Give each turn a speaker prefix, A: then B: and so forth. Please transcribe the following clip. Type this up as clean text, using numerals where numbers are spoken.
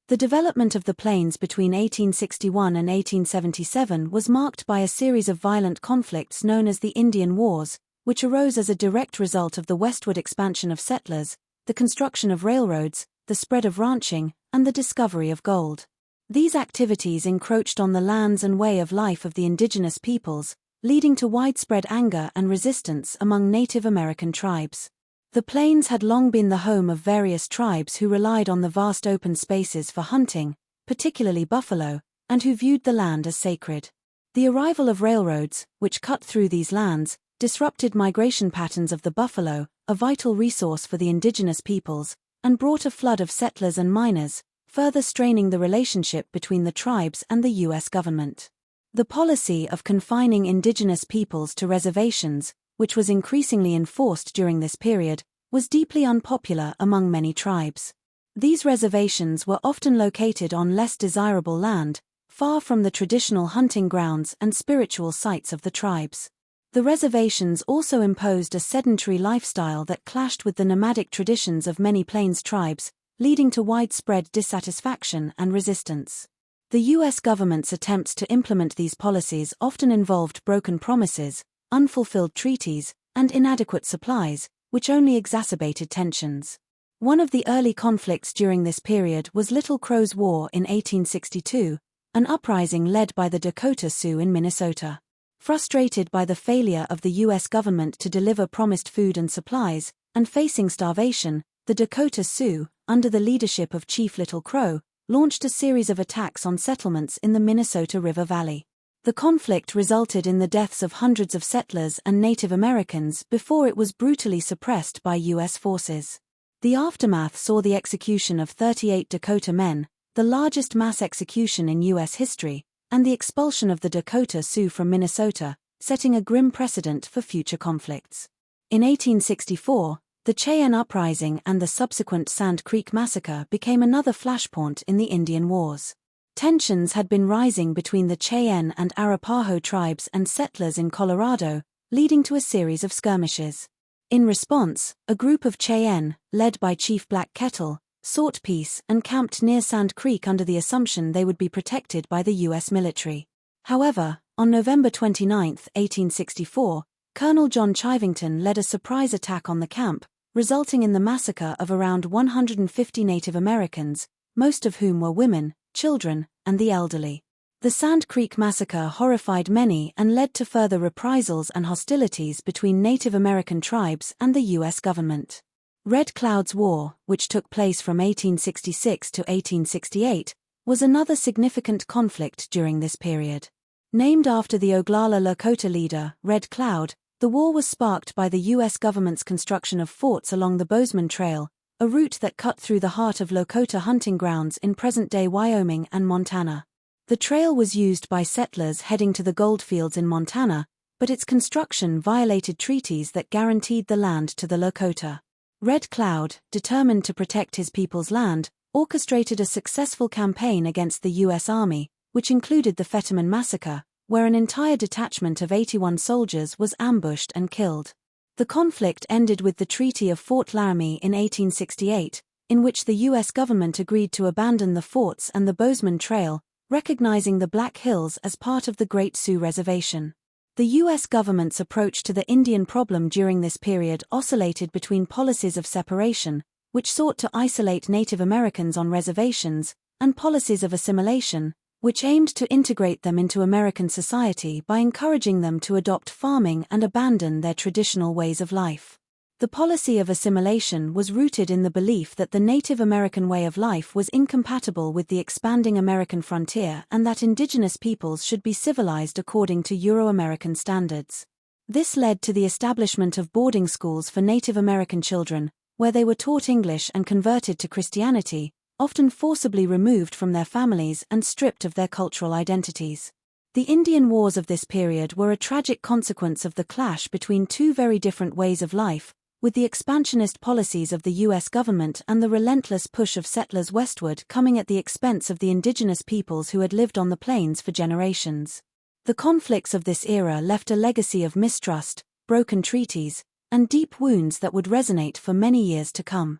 A: The development of the plains between 1861 and 1877 was marked by a series of violent conflicts known as the Indian Wars, which arose as a direct result of the westward expansion of settlers, the construction of railroads, the spread of ranching, and the discovery of gold. These activities encroached on the lands and way of life of the indigenous peoples, leading to widespread anger and resistance among Native American tribes. The plains had long been the home of various tribes who relied on the vast open spaces for hunting, particularly buffalo, and who viewed the land as sacred. The arrival of railroads, which cut through these lands, disrupted migration patterns of the buffalo, a vital resource for the indigenous peoples, and brought a flood of settlers and miners, further straining the relationship between the tribes and the U.S. government. The policy of confining indigenous peoples to reservations, which was increasingly enforced during this period, was deeply unpopular among many tribes. These reservations were often located on less desirable land, far from the traditional hunting grounds and spiritual sites of the tribes. The reservations also imposed a sedentary lifestyle that clashed with the nomadic traditions of many plains tribes, leading to widespread dissatisfaction and resistance. The U.S. government's attempts to implement these policies often involved broken promises, unfulfilled treaties, and inadequate supplies, which only exacerbated tensions. One of the early conflicts during this period was Little Crow's War in 1862, an uprising led by the Dakota Sioux in Minnesota. Frustrated by the failure of the U.S. government to deliver promised food and supplies, and facing starvation, the Dakota Sioux, under the leadership of Chief Little Crow, launched a series of attacks on settlements in the Minnesota River Valley. The conflict resulted in the deaths of hundreds of settlers and Native Americans before it was brutally suppressed by U.S. forces. The aftermath saw the execution of 38 Dakota men, the largest mass execution in U.S. history, and the expulsion of the Dakota Sioux from Minnesota, setting a grim precedent for future conflicts. In 1864, the Cheyenne Uprising and the subsequent Sand Creek Massacre became another flashpoint in the Indian Wars. Tensions had been rising between the Cheyenne and Arapaho tribes and settlers in Colorado, leading to a series of skirmishes. In response, a group of Cheyenne, led by Chief Black Kettle, sought peace and camped near Sand Creek under the assumption they would be protected by the U.S. military. However, on November 29, 1864, Colonel John Chivington led a surprise attack on the camp, resulting in the massacre of around 150 Native Americans, most of whom were women, children, and the elderly. The Sand Creek Massacre horrified many and led to further reprisals and hostilities between Native American tribes and the U.S. government. Red Cloud's War, which took place from 1866 to 1868, was another significant conflict during this period. Named after the Oglala Lakota leader, Red Cloud, the war was sparked by the U.S. government's construction of forts along the Bozeman Trail, a route that cut through the heart of Lakota hunting grounds in present-day Wyoming and Montana. The trail was used by settlers heading to the goldfields in Montana, but its construction violated treaties that guaranteed the land to the Lakota. Red Cloud, determined to protect his people's land, orchestrated a successful campaign against the U.S. Army, which included the Fetterman Massacre, where an entire detachment of 81 soldiers was ambushed and killed. The conflict ended with the Treaty of Fort Laramie in 1868, in which the U.S. government agreed to abandon the forts and the Bozeman Trail, recognizing the Black Hills as part of the Great Sioux Reservation. The U.S. government's approach to the Indian problem during this period oscillated between policies of separation, which sought to isolate Native Americans on reservations, and policies of assimilation, which aimed to integrate them into American society by encouraging them to adopt farming and abandon their traditional ways of life. The policy of assimilation was rooted in the belief that the Native American way of life was incompatible with the expanding American frontier and that indigenous peoples should be civilized according to Euro-American standards. This led to the establishment of boarding schools for Native American children, where they were taught English and converted to Christianity, often forcibly removed from their families and stripped of their cultural identities. The Indian Wars of this period were a tragic consequence of the clash between two very different ways of life, with the expansionist policies of the U.S. government and the relentless push of settlers westward coming at the expense of the indigenous peoples who had lived on the plains for generations. The conflicts of this era left a legacy of mistrust, broken treaties, and deep wounds that would resonate for many years to come.